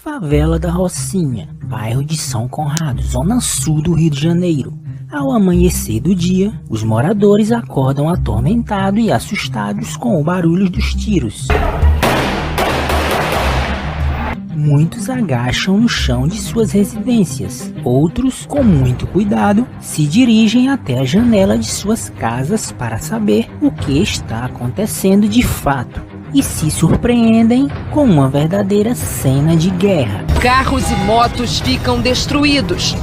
Favela da Rocinha, bairro de São Conrado, zona sul do Rio de Janeiro. Ao amanhecer do dia, os moradores acordam atormentados e assustados com o barulho dos tiros. Muitos agacham no chão de suas residências, outros, com muito cuidado, se dirigem até a janela de suas casas para saber o que está acontecendo de fato. E se surpreendem com uma verdadeira cena de guerra. Carros e motos ficam destruídos.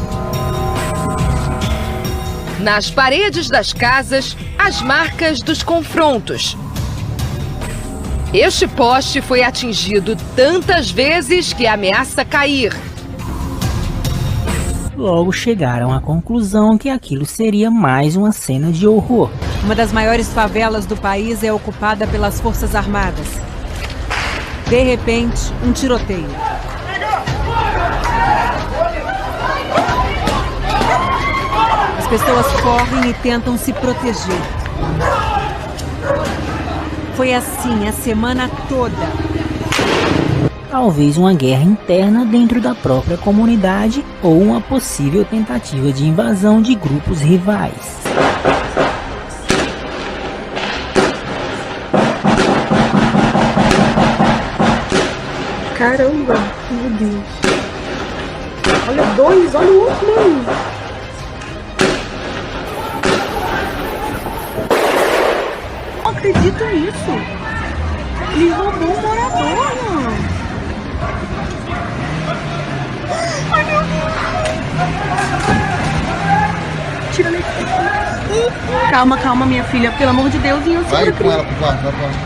Nas paredes das casas, as marcas dos confrontos. Este poste foi atingido tantas vezes que ameaça cair. Logo chegaram à conclusão que aquilo seria mais uma cena de horror. Uma das maiores favelas do país é ocupada pelas Forças Armadas. De repente, um tiroteio. As pessoas correm e tentam se proteger. Foi assim a semana toda. Talvez uma guerra interna dentro da própria comunidade ou uma possível tentativa de invasão de grupos rivais. Caramba, meu Deus. Olha dois, olha o outro, mano. Não acredito nisso. Ele roubou um morador, mano. Ai, meu Deus. Tira ele. Calma, minha filha. Pelo amor de Deus. Vai com ela pro quarto, vai pro quarto.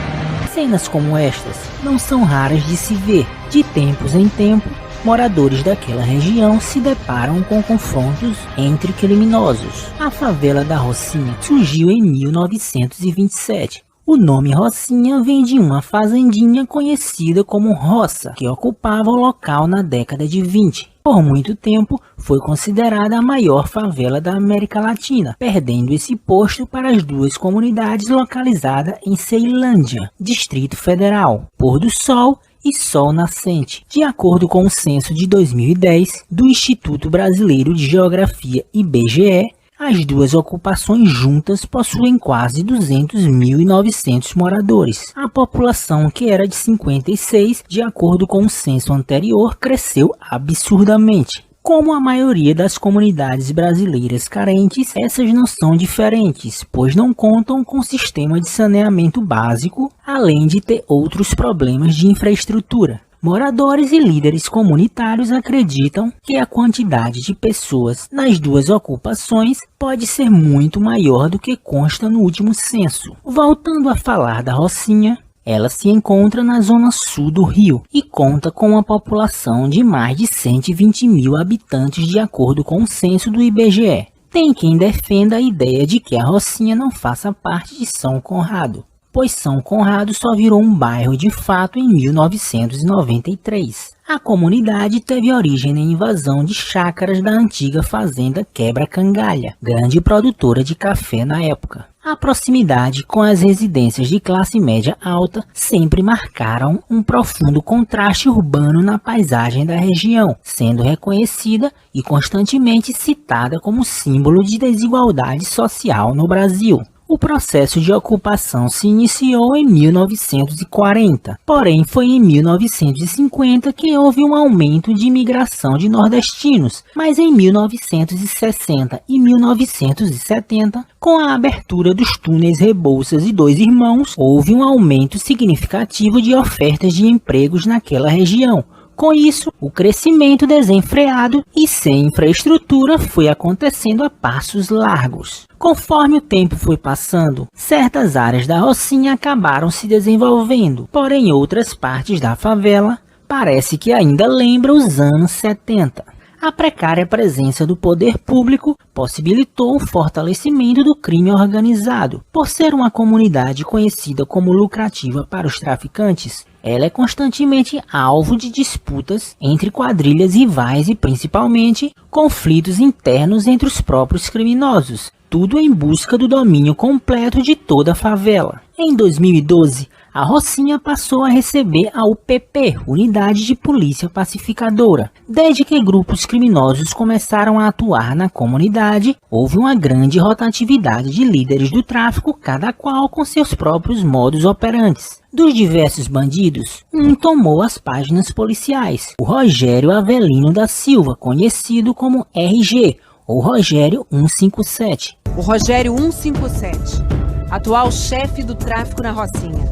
Cenas como estas não são raras de se ver. De tempos em tempo, moradores daquela região se deparam com confrontos entre criminosos. A favela da Rocinha surgiu em 1927. O nome Rocinha vem de uma fazendinha conhecida como Roça, que ocupava o local na década de 20. Por muito tempo, foi considerada a maior favela da América Latina, perdendo esse posto para as duas comunidades localizadas em Ceilândia, Distrito Federal, Pôr do Sol e Sol Nascente. De acordo com o censo de 2010 do Instituto Brasileiro de Geografia IBGE, as duas ocupações juntas possuem quase 200.900 moradores. A população, que era de 56, de acordo com o censo anterior, cresceu absurdamente. Como a maioria das comunidades brasileiras carentes, essas não são diferentes, pois não contam com sistema de saneamento básico, além de ter outros problemas de infraestrutura. Moradores e líderes comunitários acreditam que a quantidade de pessoas nas duas ocupações pode ser muito maior do que consta no último censo. Voltando a falar da Rocinha, ela se encontra na zona sul do Rio e conta com uma população de mais de 120 mil habitantes de acordo com o censo do IBGE. Tem quem defenda a ideia de que a Rocinha não faça parte de São Conrado, pois São Conrado só virou um bairro de fato em 1993. A comunidade teve origem na invasão de chácaras da antiga fazenda Quebra-Cangalha, grande produtora de café na época. A proximidade com as residências de classe média alta sempre marcaram um profundo contraste urbano na paisagem da região, sendo reconhecida e constantemente citada como símbolo de desigualdade social no Brasil. O processo de ocupação se iniciou em 1940, porém foi em 1950 que houve um aumento de imigração de nordestinos, mas em 1960 e 1970, com a abertura dos túneis Rebouças e Dois Irmãos, houve um aumento significativo de ofertas de empregos naquela região. Com isso, o crescimento desenfreado e sem infraestrutura foi acontecendo a passos largos. Conforme o tempo foi passando, certas áreas da Rocinha acabaram se desenvolvendo, porém outras partes da favela parece que ainda lembram os anos 70. A precária presença do poder público possibilitou o fortalecimento do crime organizado. Por ser uma comunidade conhecida como lucrativa para os traficantes, ela é constantemente alvo de disputas entre quadrilhas rivais e principalmente conflitos internos entre os próprios criminosos, tudo em busca do domínio completo de toda a favela. Em 2012, a Rocinha passou a receber a UPP, Unidade de Polícia Pacificadora. Desde que grupos criminosos começaram a atuar na comunidade, houve uma grande rotatividade de líderes do tráfico, cada qual com seus próprios modus operantes. Dos diversos bandidos, um tomou as páginas policiais, o Rogério Avelino da Silva, conhecido como RG, ou Rogério 157. O Rogério 157, atual chefe do tráfico na Rocinha.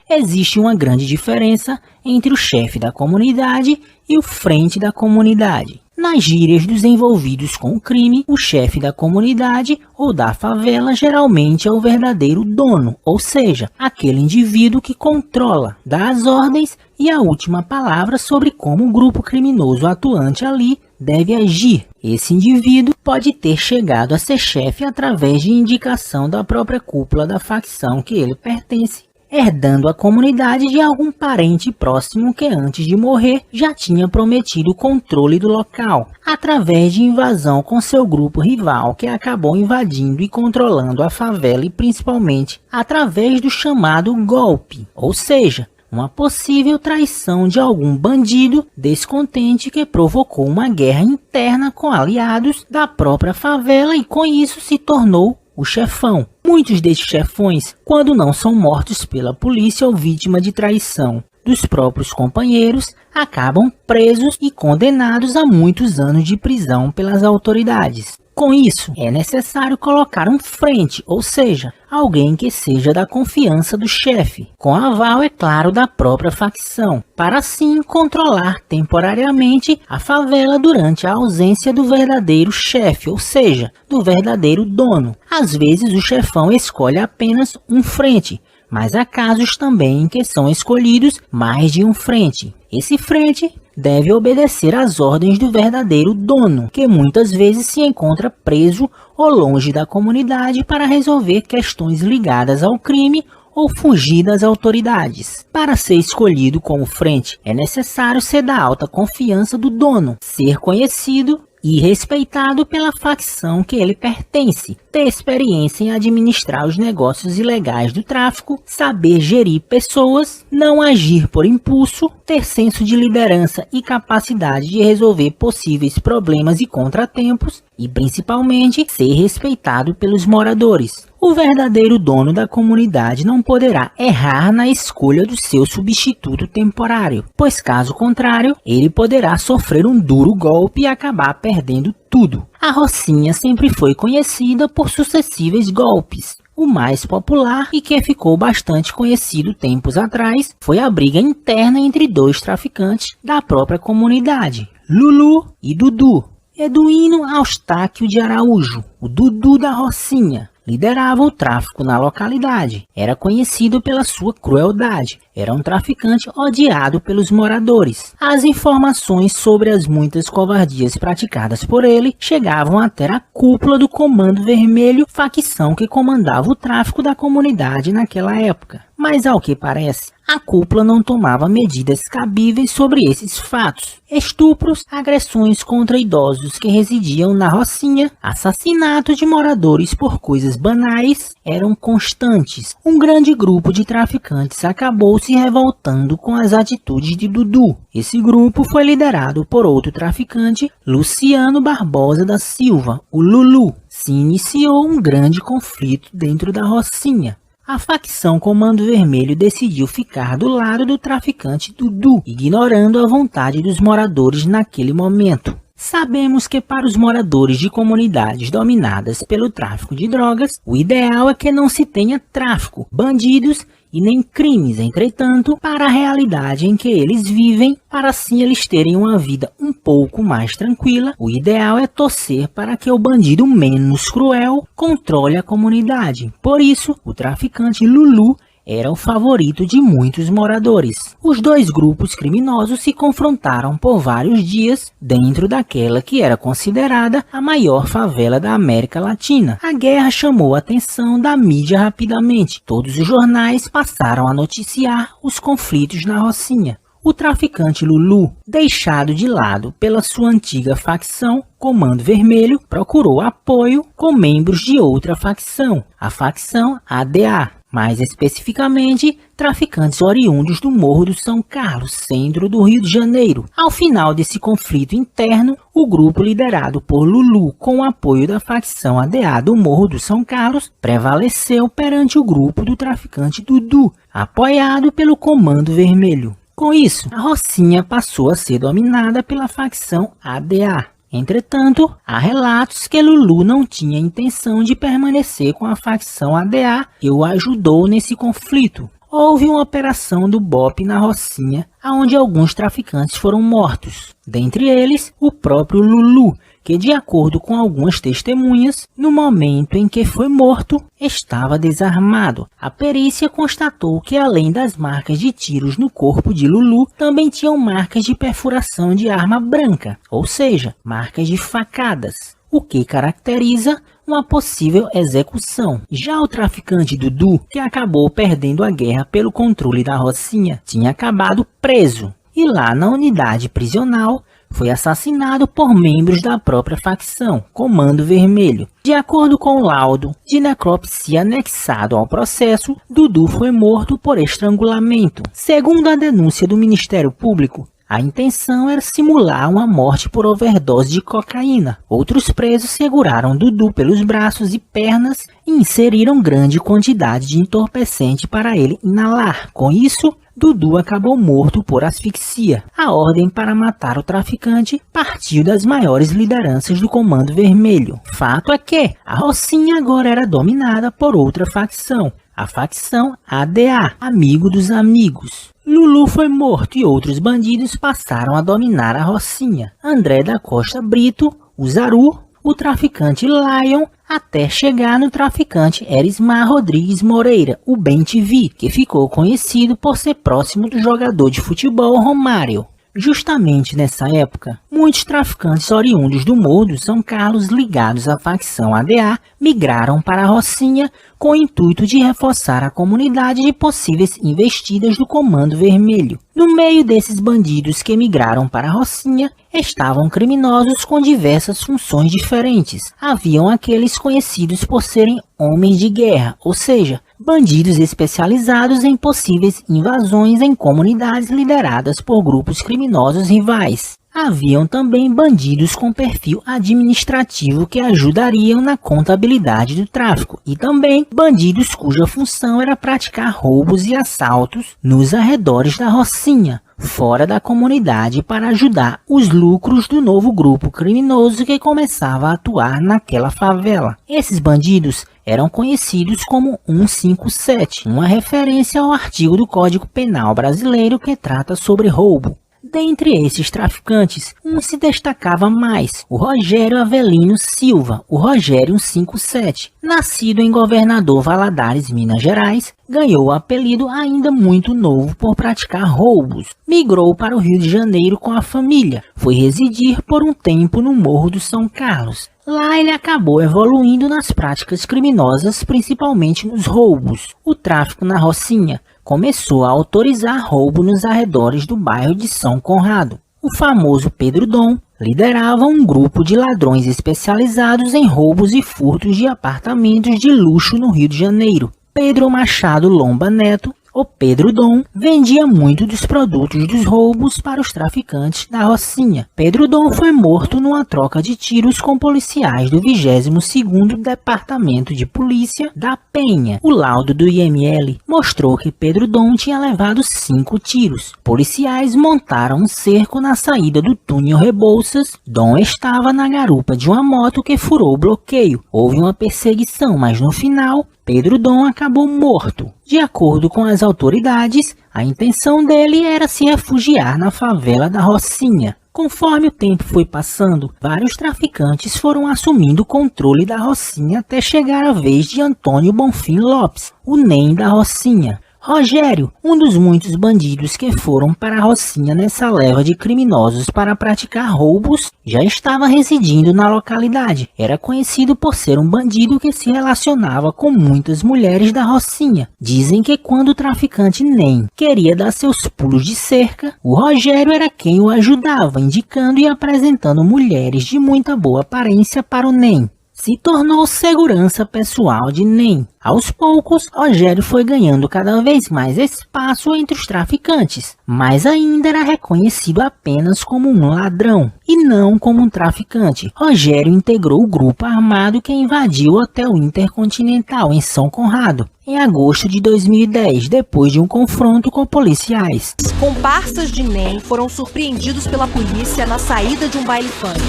Existe uma grande diferença entre o chefe da comunidade e o frente da comunidade. Nas gírias dos envolvidos com o crime, o chefe da comunidade ou da favela geralmente é o verdadeiro dono, ou seja, aquele indivíduo que controla, dá as ordens e a última palavra sobre como o grupo criminoso atuante ali deve agir. Esse indivíduo pode ter chegado a ser chefe através de indicação da própria cúpula da facção que ele pertence, herdando a comunidade de algum parente próximo que antes de morrer já tinha prometido o controle do local, através de invasão com seu grupo rival que acabou invadindo e controlando a favela e principalmente através do chamado golpe, ou seja, uma possível traição de algum bandido descontente que provocou uma guerra interna com aliados da própria favela e com isso se tornou o chefão. Muitos destes chefões, quando não são mortos pela polícia ou vítima de traição dos próprios companheiros, acabam presos e condenados a muitos anos de prisão pelas autoridades. Com isso, é necessário colocar um frente, ou seja, alguém que seja da confiança do chefe, com aval, é claro, da própria facção, para assim controlar temporariamente a favela durante a ausência do verdadeiro chefe, ou seja, do verdadeiro dono. Às vezes o chefão escolhe apenas um frente, mas há casos também em que são escolhidos mais de um frente. Esse frente deve obedecer às ordens do verdadeiro dono, que muitas vezes se encontra preso ou longe da comunidade para resolver questões ligadas ao crime ou fugir das autoridades. Para ser escolhido como frente, é necessário ser da alta confiança do dono, ser conhecido e respeitado pela facção que ele pertence, ter experiência em administrar os negócios ilegais do tráfico, saber gerir pessoas, não agir por impulso, ter senso de liderança e capacidade de resolver possíveis problemas e contratempos e, principalmente, ser respeitado pelos moradores. O verdadeiro dono da comunidade não poderá errar na escolha do seu substituto temporário, pois caso contrário, ele poderá sofrer um duro golpe e acabar perdendo tudo. A Rocinha sempre foi conhecida por sucessivos golpes. O mais popular e que ficou bastante conhecido tempos atrás foi a briga interna entre dois traficantes da própria comunidade, Lulu e Dudu. Eduíno Eustáquio de Araújo, o Dudu da Rocinha, liderava o tráfico na localidade. Era conhecido pela sua crueldade. Era um traficante odiado pelos moradores. As informações sobre as muitas covardias praticadas por ele chegavam até a cúpula do Comando Vermelho, facção que comandava o tráfico da comunidade naquela época. Mas ao que parece, a cúpula não tomava medidas cabíveis sobre esses fatos. Estupros, agressões contra idosos que residiam na Rocinha, assassinatos de moradores por coisas banais eram constantes. Um grande grupo de traficantes acabou se revoltando com as atitudes de Dudu. Esse grupo foi liderado por outro traficante, Luciano Barbosa da Silva, o Lulu. Se iniciou um grande conflito dentro da Rocinha. A facção Comando Vermelho decidiu ficar do lado do traficante Dudu, ignorando a vontade dos moradores naquele momento. Sabemos que para os moradores de comunidades dominadas pelo tráfico de drogas, o ideal é que não se tenha tráfico, bandidos e nem crimes. Entretanto, para a realidade em que eles vivem, para assim eles terem uma vida um pouco mais tranquila, o ideal é torcer para que o bandido menos cruel controle a comunidade. Por isso, o traficante Lulu era o favorito de muitos moradores. Os dois grupos criminosos se confrontaram por vários dias dentro daquela que era considerada a maior favela da América Latina. A guerra chamou a atenção da mídia rapidamente. Todos os jornais passaram a noticiar os conflitos na Rocinha. O traficante Lulu, deixado de lado pela sua antiga facção, Comando Vermelho, procurou apoio com membros de outra facção, a facção ADA. mais especificamente traficantes oriundos do Morro do São Carlos, centro do Rio de Janeiro. Ao final desse conflito interno, o grupo liderado por Lulu, com o apoio da facção ADA do Morro do São Carlos, prevaleceu perante o grupo do traficante Dudu, apoiado pelo Comando Vermelho. Com isso, a Rocinha passou a ser dominada pela facção ADA. Entretanto, há relatos que Lulu não tinha intenção de permanecer com a facção ADA e o ajudou nesse conflito. Houve uma operação do BOPE na Rocinha, onde alguns traficantes foram mortos. Dentre eles, o próprio Lulu, que, de acordo com algumas testemunhas, no momento em que foi morto, estava desarmado. A perícia constatou que, além das marcas de tiros no corpo de Lulu, também tinham marcas de perfuração de arma branca, ou seja, marcas de facadas, o que caracteriza uma possível execução. Já o traficante Dudu, que acabou perdendo a guerra pelo controle da Rocinha, tinha acabado preso e lá na unidade prisional foi assassinado por membros da própria facção, Comando Vermelho. De acordo com o laudo de necropsia anexado ao processo, Dudu foi morto por estrangulamento. Segundo a denúncia do Ministério Público, a intenção era simular uma morte por overdose de cocaína. Outros presos seguraram Dudu pelos braços e pernas e inseriram grande quantidade de entorpecente para ele inalar. Com isso, Dudu acabou morto por asfixia. A ordem para matar o traficante partiu das maiores lideranças do Comando Vermelho. Fato é que a Rocinha agora era dominada por outra facção, a facção ADA, amigo dos amigos. Lulu foi morto e outros bandidos passaram a dominar a Rocinha. André da Costa Brito, o Zaru, o traficante Lion, até chegar no traficante Erismar Rodrigues Moreira, o Ben TV, que ficou conhecido por ser próximo do jogador de futebol Romário. Justamente nessa época, muitos traficantes oriundos do Morro do São Carlos ligados à facção ADA migraram para a Rocinha com o intuito de reforçar a comunidade de possíveis investidas do Comando Vermelho. No meio desses bandidos que migraram para a Rocinha, estavam criminosos com diversas funções diferentes. Haviam aqueles conhecidos por serem homens de guerra, ou seja, bandidos especializados em possíveis invasões em comunidades lideradas por grupos criminosos rivais. Haviam também bandidos com perfil administrativo que ajudariam na contabilidade do tráfico e também bandidos cuja função era praticar roubos e assaltos nos arredores da Rocinha, fora da comunidade, para ajudar os lucros do novo grupo criminoso que começava a atuar naquela favela. Esses bandidos eram conhecidos como 157, uma referência ao artigo do Código Penal brasileiro que trata sobre roubo. Dentre esses traficantes, um se destacava mais, o Rogério Avelino Silva, o Rogério 157. Nascido em Governador Valadares, Minas Gerais, ganhou o apelido ainda muito novo por praticar roubos. Migrou para o Rio de Janeiro com a família, foi residir por um tempo no Morro do São Carlos. Lá ele acabou evoluindo nas práticas criminosas, principalmente nos roubos. O tráfico na Rocinha começou a autorizar roubo nos arredores do bairro de São Conrado. O famoso Pedro Dom liderava um grupo de ladrões especializados em roubos e furtos de apartamentos de luxo no Rio de Janeiro. Pedro Machado Lomba Neto, o Pedro Dom, vendia muito dos produtos dos roubos para os traficantes da Rocinha. Pedro Dom foi morto numa troca de tiros com policiais do 22º Departamento de Polícia da Penha. O laudo do IML mostrou que Pedro Dom tinha levado 5 tiros. Policiais montaram um cerco na saída do túnel Rebouças. Dom estava na garupa de uma moto que furou o bloqueio. Houve uma perseguição, mas no final Pedro Dom acabou morto. De acordo com as autoridades, a intenção dele era se refugiar na favela da Rocinha. Conforme o tempo foi passando, vários traficantes foram assumindo o controle da Rocinha até chegar a vez de Antônio Bonfim Lopes, o NEM da Rocinha. Rogério, um dos muitos bandidos que foram para a Rocinha nessa leva de criminosos para praticar roubos, já estava residindo na localidade. Era conhecido por ser um bandido que se relacionava com muitas mulheres da Rocinha. Dizem que quando o traficante NEM queria dar seus pulos de cerca, o Rogério era quem o ajudava, indicando e apresentando mulheres de muita boa aparência para o NEM. se tornou segurança pessoal de NEM. Aos poucos, Rogério foi ganhando cada vez mais espaço entre os traficantes, mas ainda era reconhecido apenas como um ladrão e não como um traficante. Rogério integrou o grupo armado que invadiu o Hotel Intercontinental em São Conrado em agosto de 2010, depois de um confronto com policiais. Comparsas de NEM foram surpreendidos pela polícia na saída de um baile funk.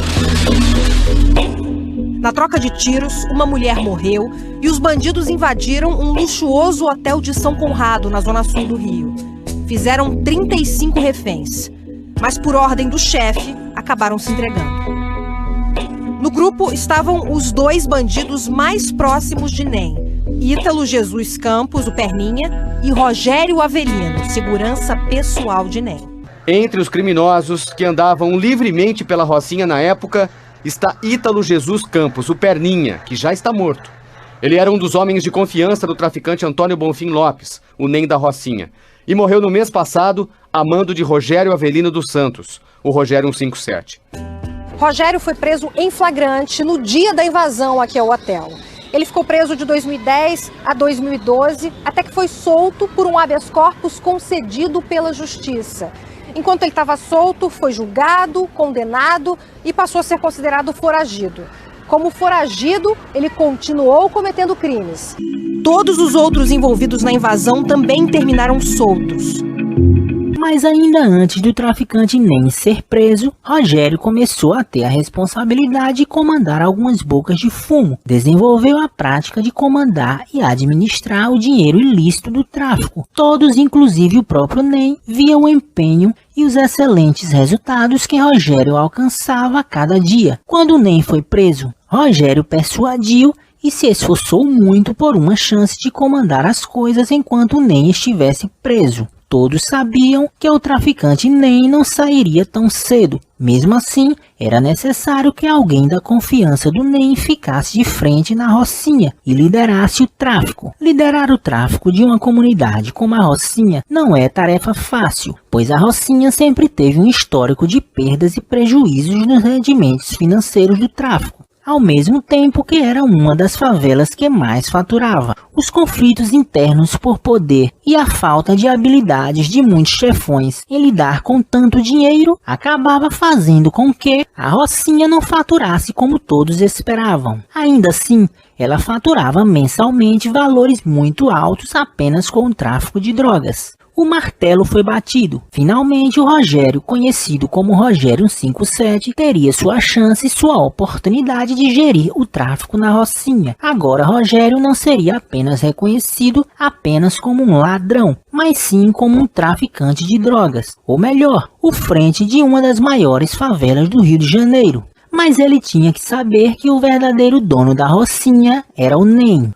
Na troca de tiros, uma mulher morreu e os bandidos invadiram um luxuoso hotel de São Conrado, na zona sul do Rio. Fizeram 35 reféns, mas por ordem do chefe, acabaram se entregando. No grupo estavam os 2 bandidos mais próximos de NEM, Ítalo Jesus Campos, o Perninha, e Rogério Avelino, segurança pessoal de NEM. Entre os criminosos que andavam livremente pela Rocinha na época, está Ítalo Jesus Campos, o Perninha, que já está morto. Ele era um dos homens de confiança do traficante Antônio Bonfim Lopes, o NEM da Rocinha, e morreu no mês passado a mando de Rogério Avelino dos Santos, o Rogério 157. Rogério foi preso em flagrante no dia da invasão aqui ao hotel. Ele ficou preso de 2010 a 2012, até que foi solto por um habeas corpus concedido pela Justiça. Enquanto ele estava solto, foi julgado, condenado e passou a ser considerado foragido. Como foragido, ele continuou cometendo crimes. Todos os outros envolvidos na invasão também terminaram soltos. Mas ainda antes do traficante NEM ser preso, Rogério começou a ter a responsabilidade de comandar algumas bocas de fumo. Desenvolveu a prática de comandar e administrar o dinheiro ilícito do tráfico. Todos, inclusive o próprio NEM, viam o empenho e os excelentes resultados que Rogério alcançava a cada dia. Quando o NEM foi preso, Rogério persuadiu e se esforçou muito por uma chance de comandar as coisas enquanto o NEM estivesse preso. Todos sabiam que o traficante NEM não sairia tão cedo. Mesmo assim, era necessário que alguém da confiança do NEM ficasse de frente na Rocinha e liderasse o tráfico. Liderar o tráfico de uma comunidade como a Rocinha não é tarefa fácil, pois a Rocinha sempre teve um histórico de perdas e prejuízos nos rendimentos financeiros do tráfico. Ao mesmo tempo que era uma das favelas que mais faturava. Os conflitos internos por poder e a falta de habilidades de muitos chefões em lidar com tanto dinheiro acabava fazendo com que a Rocinha não faturasse como todos esperavam. Ainda assim, ela faturava mensalmente valores muito altos apenas com o tráfico de drogas. O martelo foi batido. Finalmente, o Rogério, conhecido como Rogério 157, teria sua chance e sua oportunidade de gerir o tráfico na Rocinha. Agora, Rogério não seria apenas reconhecido apenas como um ladrão, mas sim como um traficante de drogas. Ou melhor, o frente de uma das maiores favelas do Rio de Janeiro. Mas ele tinha que saber que o verdadeiro dono da Rocinha era o NEM.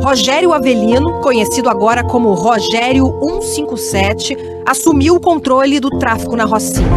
Rogério Avelino, conhecido agora como Rogério 157, assumiu o controle do tráfico na Rocinha.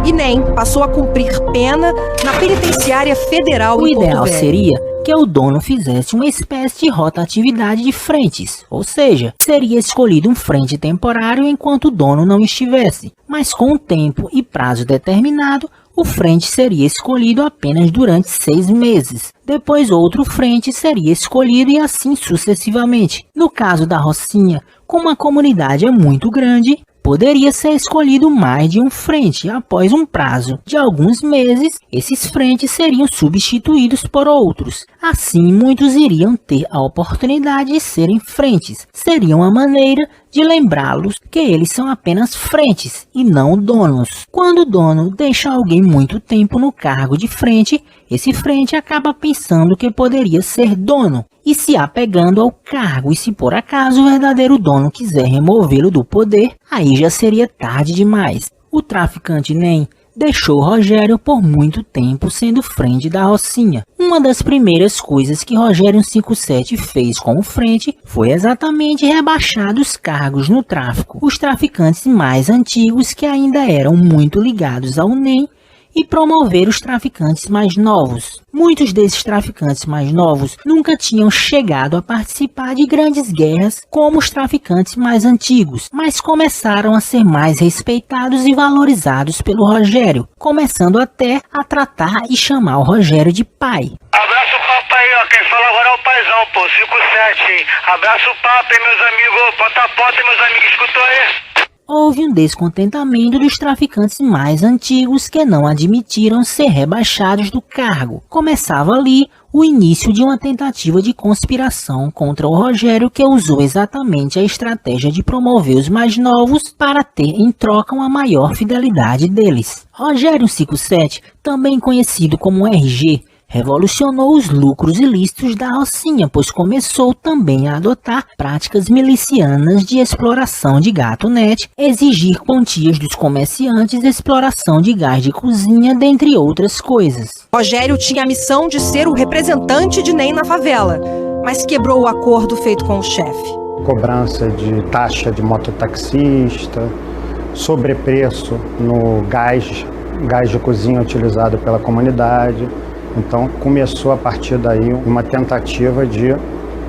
E NEM passou a cumprir pena na penitenciária federal em Porto Velho. O ideal seria que o dono fizesse uma espécie de rotatividade de frentes, ou seja, seria escolhido um frente temporário enquanto o dono não estivesse, mas com um tempo e prazo determinado, o frente seria escolhido apenas durante 6 meses. Depois outro frente seria escolhido e assim sucessivamente. No caso da Rocinha, como a comunidade é muito grande, poderia ser escolhido mais de um frente. Após um prazo de alguns meses, esses frentes seriam substituídos por outros. Assim, muitos iriam ter a oportunidade de serem frentes. Seria uma maneira de lembrá-los que eles são apenas frentes e não donos. Quando o dono deixa alguém muito tempo no cargo de frente, esse frente acaba pensando que poderia ser dono e se apegando ao cargo, e se por acaso o verdadeiro dono quiser removê-lo do poder, aí já seria tarde demais. O traficante NEM deixou Rogério por muito tempo sendo frente da Rocinha. Uma das primeiras coisas que Rogério 157 fez com o frente foi exatamente rebaixar dos cargos no tráfico os traficantes mais antigos que ainda eram muito ligados ao NEM e promover os traficantes mais novos. Muitos desses traficantes mais novos nunca tinham chegado a participar de grandes guerras como os traficantes mais antigos, mas começaram a ser mais respeitados e valorizados pelo Rogério, começando até a tratar e chamar o Rogério de pai. Abraço papai, pô, 5-7, hein? Abraço o papo, hein, meus amigos? Ponta a ponta, meus amigos, escutou aí? Houve um descontentamento dos traficantes mais antigos que não admitiram ser rebaixados do cargo. Começava ali o início de uma tentativa de conspiração contra o Rogério, que usou exatamente a estratégia de promover os mais novos para ter em troca uma maior fidelidade deles. Rogério 57, também conhecido como RG, revolucionou os lucros ilícitos da Rocinha, pois começou também a adotar práticas milicianas de exploração de gato-net, exigir quantias dos comerciantes, exploração de gás de cozinha, dentre outras coisas. Rogério tinha a missão de ser o representante de Ney na favela, mas quebrou o acordo feito com o chefe. Cobrança de taxa de mototaxista, sobrepreço no gás de cozinha utilizado pela comunidade. Então começou a partir daí uma tentativa de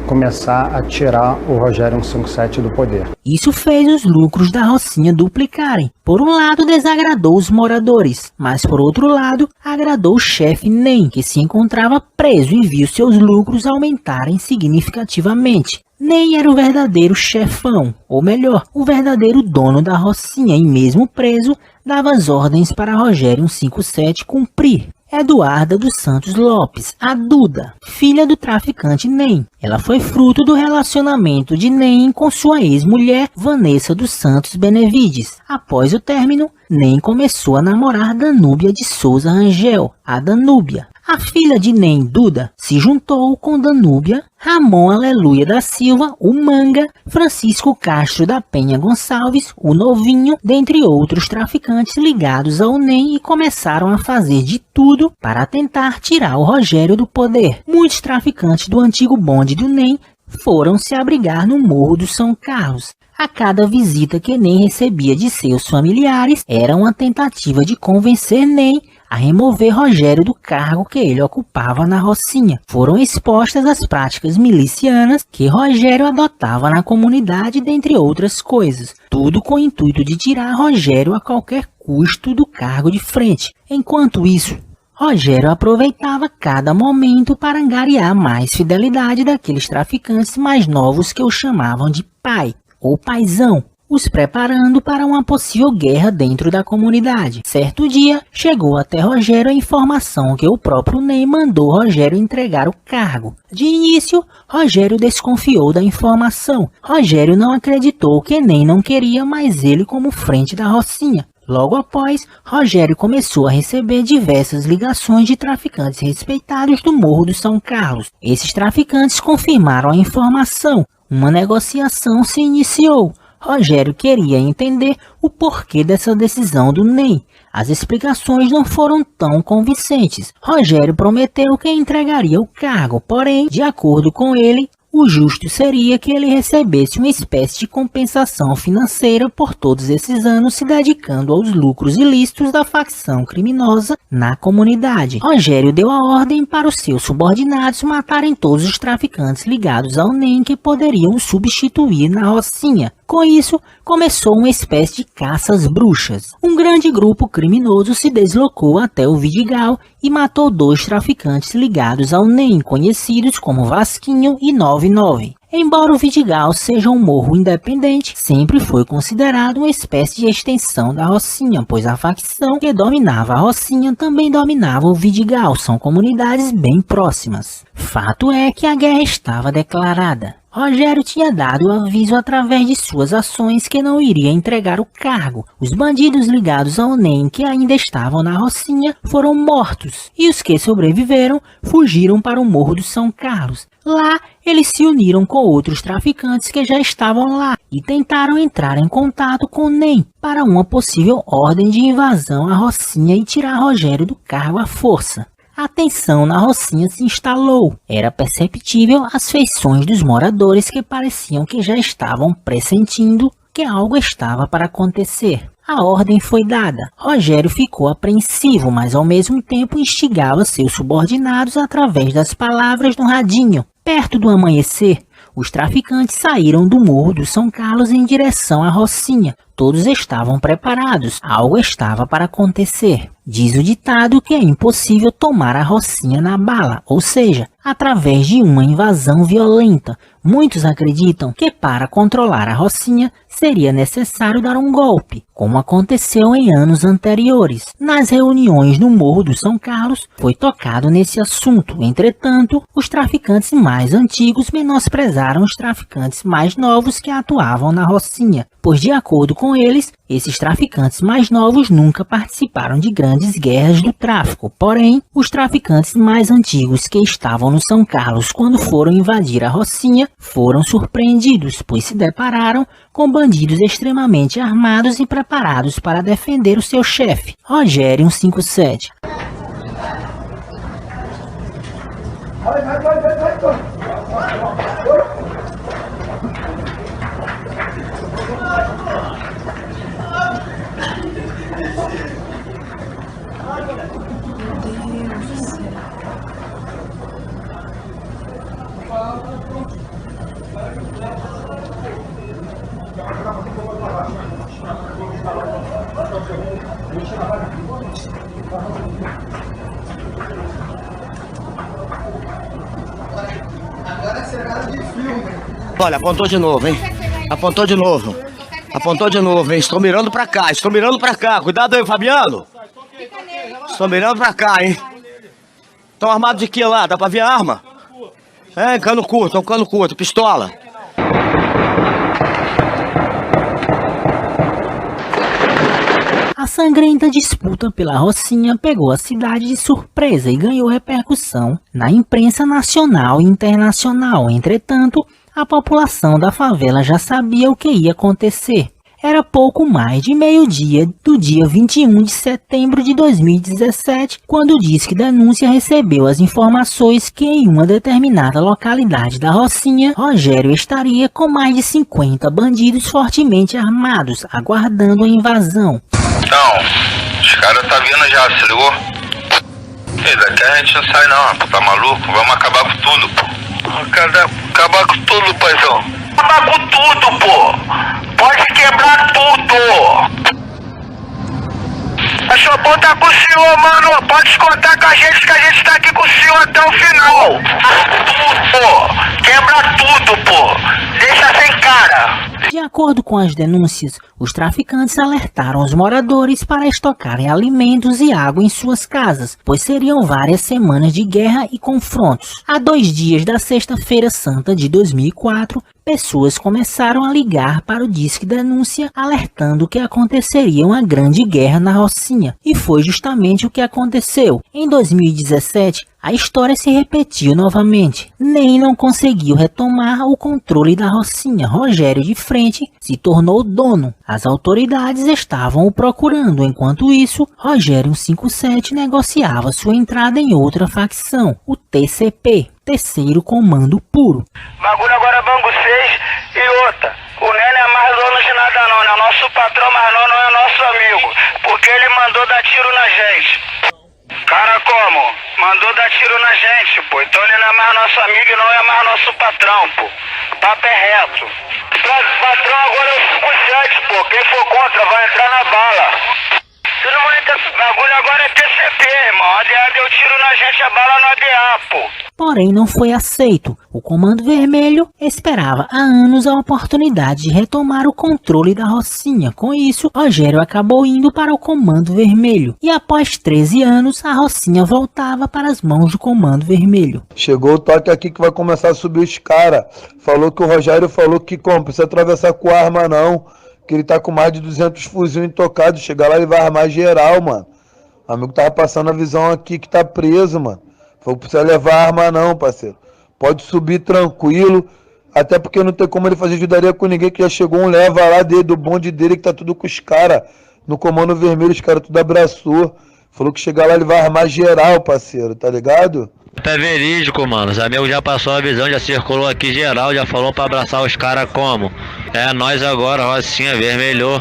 começar a tirar o Rogério 157 do poder. Isso fez os lucros da Rocinha duplicarem. Por um lado desagradou os moradores, mas por outro lado agradou o chefe Ney, que se encontrava preso e viu seus lucros aumentarem significativamente. Ney era o verdadeiro chefão, ou melhor, o verdadeiro dono da Rocinha, e mesmo preso, dava as ordens para Rogério 157 cumprir. Eduarda dos Santos Lopes, a Duda, filha do traficante Ney. Ela foi fruto do relacionamento de Ney com sua ex-mulher Vanessa dos Santos Benevides. Após o término, Ney começou a namorar Danúbia de Souza Rangel, a Danúbia. A filha de Ney, Duda, se juntou com Danúbia, Ramon Aleluia da Silva, o Manga, Francisco Castro da Penha Gonçalves, o Novinho, dentre outros traficantes ligados ao Ney, e começaram a fazer de tudo para tentar tirar o Rogério do poder. Muitos traficantes do antigo bonde do Ney foram se abrigar no Morro do São Carlos. A cada visita que Ney recebia de seus familiares era uma tentativa de convencer Ney a remover Rogério do cargo que ele ocupava na Rocinha. Foram expostas as práticas milicianas que Rogério adotava na comunidade, dentre outras coisas. Tudo com o intuito de tirar Rogério a qualquer custo do cargo de frente. Enquanto isso, Rogério aproveitava cada momento para angariar mais fidelidade daqueles traficantes mais novos que o chamavam de pai ou paizão, os preparando para uma possível guerra dentro da comunidade. Certo dia, chegou até Rogério a informação que o próprio Ney mandou Rogério entregar o cargo. De início, Rogério desconfiou da informação. Rogério não acreditou que Ney não queria mais ele como frente da Rocinha. Logo após, Rogério começou a receber diversas ligações de traficantes respeitados do Morro do São Carlos. Esses traficantes confirmaram a informação. Uma negociação se iniciou. Rogério queria entender o porquê dessa decisão do Ney. As explicações não foram tão convincentes. Rogério prometeu que entregaria o cargo, porém, de acordo com ele, o justo seria que ele recebesse uma espécie de compensação financeira por todos esses anos se dedicando aos lucros ilícitos da facção criminosa na comunidade. Rogério deu a ordem para os seus subordinados matarem todos os traficantes ligados ao NEM que poderiam o substituir na Rocinha. Com isso, começou uma espécie de caça às bruxas. Um grande grupo criminoso se deslocou até o Vidigal e matou 2 traficantes ligados ao NEM, conhecidos como Vasquinho e 99. Embora o Vidigal seja um morro independente, sempre foi considerado uma espécie de extensão da Rocinha, pois a facção que dominava a Rocinha também dominava o Vidigal, são comunidades bem próximas. Fato é que a guerra estava declarada. Rogério tinha dado o aviso através de suas ações que não iria entregar o cargo. Os bandidos ligados ao NEM que ainda estavam na Rocinha foram mortos e os que sobreviveram fugiram para o Morro do São Carlos. Lá, eles se uniram com outros traficantes que já estavam lá e tentaram entrar em contato com o NEM para uma possível ordem de invasão à Rocinha e tirar Rogério do cargo à força. A tensão na Rocinha se instalou. Era perceptível as feições dos moradores que pareciam que já estavam pressentindo que algo estava para acontecer. A ordem foi dada. Rogério ficou apreensivo, mas ao mesmo tempo instigava seus subordinados através das palavras no radinho. Perto do amanhecer, os traficantes saíram do Morro do São Carlos em direção à Rocinha. Todos estavam preparados. Algo estava para acontecer. Diz o ditado que é impossível tomar a Rocinha na bala, ou seja, através de uma invasão violenta. Muitos acreditam que para controlar a Rocinha seria necessário dar um golpe, como aconteceu em anos anteriores. Nas reuniões no Morro do São Carlos foi tocado nesse assunto. Entretanto, os traficantes mais antigos menosprezaram os traficantes mais novos que atuavam na Rocinha, pois de acordo com eles, esses traficantes mais novos nunca participaram de grandes guerras do tráfico. Porém, os traficantes mais antigos que estavam no São Carlos quando foram invadir a Rocinha foram surpreendidos, pois se depararam com bandidos extremamente armados e preparados para defender o seu chefe, Rogério 157. Olha, apontou de novo, hein? Apontou de novo. Apontou de novo, hein? Estou mirando pra cá, estou mirando pra cá. Cuidado aí, Fabiano. Estou mirando pra cá, hein? Estão armados de que lá? Dá pra ver a arma? É, cano curto, pistola. A sangrenta disputa pela Rocinha pegou a cidade de surpresa e ganhou repercussão na imprensa nacional e internacional. Entretanto, a população da favela já sabia o que ia acontecer. Era pouco mais de meio-dia do dia 21 de setembro de 2017, quando o Disque Denúncia recebeu as informações que em uma determinada localidade da Rocinha, Rogério estaria com mais de 50 bandidos fortemente armados, aguardando a invasão. Então, os caras tá vindo já, se ligou? E daqui a gente não sai não, tá maluco? Vamos acabar com tudo, pô. Acabar com tudo, paizão. Acabar com tudo, pô. Pode quebrar tudo. A sua boa tá com o senhor, mano. Pode contar com a gente tá aqui com o senhor até o final. Tudo, pô. Quebra tudo, pô. Deixa sem cara. De acordo com as denúncias, os traficantes alertaram os moradores para estocarem alimentos e água em suas casas, pois seriam várias semanas de guerra e confrontos. Há 2 dias da Sexta-feira Santa de 2004, pessoas começaram a ligar para o Disque Denúncia, alertando que aconteceria uma grande guerra na Rocinha. E foi justamente o que aconteceu. Em 2017, a história se repetiu novamente. Nem não conseguiu retomar o controle da Rocinha. Rogério de frente se tornou dono. As autoridades estavam o procurando. Enquanto isso, Rogério 157 negociava sua entrada em outra facção, o TCP, Terceiro Comando Puro. Bagulho agora é Bangu 6 e outra. O Nene é mais dono de nada não, é nosso patrão, mas não é nosso amigo. Porque ele mandou dar tiro na gente. Cara como? Mandou dar tiro na gente, pô. Então ele não é mais nosso amigo e não é mais nosso patrão, pô. Papo é reto. Patrão agora é o 57, pô. Quem for contra vai entrar na bala. Você não vai entrar... Bagulho agora é TCP, irmão. A DA deu tiro na gente, a bala no ADA, pô. Porém, não foi aceito. O Comando Vermelho esperava há anos a oportunidade de retomar o controle da Rocinha. Com isso, Rogério acabou indo para o Comando Vermelho. E após 13 anos, a Rocinha voltava para as mãos do Comando Vermelho. Chegou o toque aqui que vai começar a subir os caras. Falou que o Rogério falou que como, precisa atravessar com arma não. Que ele tá com mais de 200 fuzil intocados. Chegar lá ele vai armar geral, mano. O amigo tava passando a visão aqui que tá preso, mano. Falou que precisa levar arma não, parceiro. Pode subir tranquilo. Até porque não tem como ele fazer ajudaria com ninguém, que já chegou um leva lá dele, do bonde dele, que tá tudo com os caras. No Comando Vermelho, os caras tudo abraçou. Falou que chegar lá ele vai armar geral, parceiro, tá ligado? É verídico, mano. Os amigos já passou a visão, já circulou aqui geral, já falou pra abraçar os caras como? É nós agora, Rocinha, vermelhou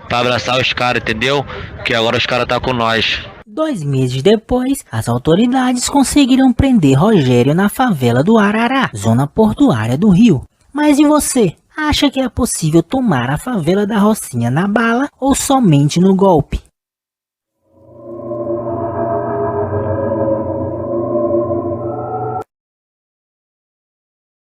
pra abraçar os caras, entendeu? Que agora os caras tá com nós. 2 meses depois, as autoridades conseguiram prender Rogério na favela do Arará, zona portuária do Rio. Mas e você? Acha que é possível tomar a favela da Rocinha na bala ou somente no golpe?